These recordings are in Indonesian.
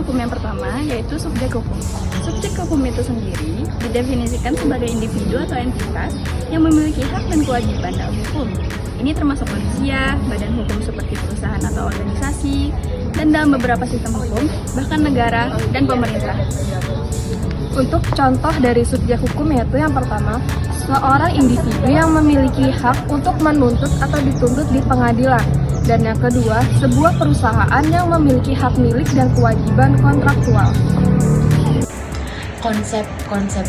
hukum yang pertama yaitu subjek hukum. Subjek hukum itu sendiri didefinisikan sebagai individu atau entitas yang memiliki hak dan kewajiban dalam hukum. Ini termasuk manusia, badan hukum seperti perusahaan atau organisasi, dan dalam beberapa sistem hukum, bahkan negara dan pemerintah. Untuk contoh dari subjek hukum yaitu yang pertama, seorang individu yang memiliki hak untuk menuntut atau dituntut di pengadilan. Dan yang kedua, sebuah perusahaan yang memiliki hak milik dan kewajiban kontraktual. Konsep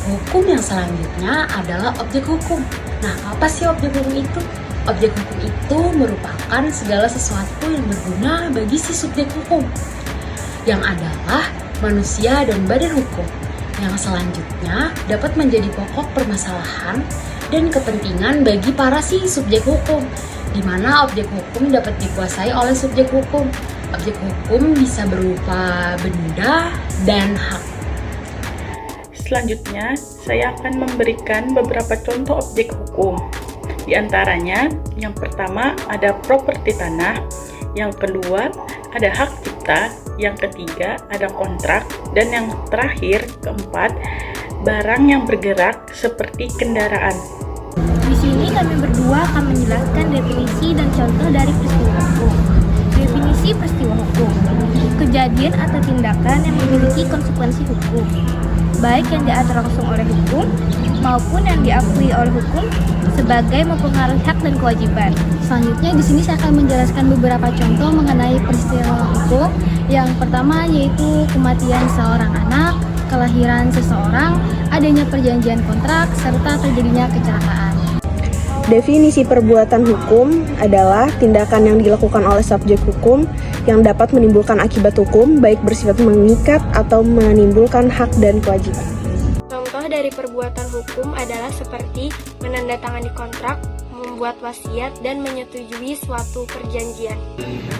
hukum yang selanjutnya adalah objek hukum. Nah, apa sih objek hukum itu? Objek hukum itu merupakan segala sesuatu yang berguna bagi si subjek hukum, yang adalah manusia dan badan hukum, yang selanjutnya dapat menjadi pokok permasalahan dan kepentingan bagi para si subjek hukum, di mana objek hukum dapat dikuasai oleh subjek hukum. Objek hukum bisa berupa benda dan hak. Selanjutnya, saya akan memberikan beberapa contoh objek hukum. Di antaranya, yang pertama ada properti tanah, yang kedua ada hak cipta, yang ketiga ada kontrak, dan yang terakhir, keempat, barang yang bergerak seperti kendaraan. Di sini kami berdua akan menjelaskan definisi dan contoh dari peristiwa hukum. Definisi peristiwa hukum: kejadian atau tindakan yang memiliki konsekuensi hukum, baik yang diatur langsung oleh hukum maupun yang diakui oleh hukum sebagai mempengaruhi hak dan kewajiban. Selanjutnya di sini saya akan menjelaskan beberapa contoh mengenai peristiwa hukum. Yang pertama yaitu kematian seorang anak, kelahiran seseorang, adanya perjanjian kontrak, serta terjadinya kecelakaan. Definisi perbuatan hukum adalah tindakan yang dilakukan oleh subjek hukum yang dapat menimbulkan akibat hukum, baik bersifat mengikat atau menimbulkan hak dan kewajiban. Contoh dari perbuatan hukum adalah seperti menandatangani kontrak, membuat wasiat, dan menyetujui suatu perjanjian.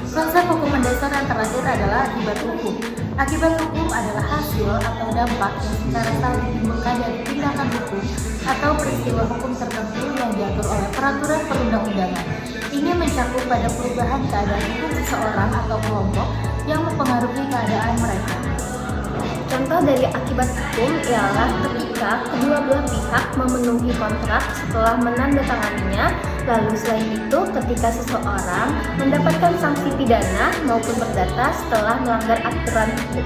Konsep hukum mendasar yang terakhir adalah akibat hukum. Akibat hukum adalah hasil atau dampak yang secara salah ditimbulkan dari tindakan hukum atau peristiwa hukum tertentu yang diatur oleh peraturan perundang-undangan. Ini mencakup pada perubahan keadaan hukum seseorang atau kelompok yang mempengaruhi keadaan mereka. Contoh dari akibat hukum ialah ketika kedua belah pihak memenuhi kontrak setelah menandatanganinya, lalu selain itu ketika seseorang mendapatkan sanksi pidana maupun perdata setelah melanggar aturan hukum.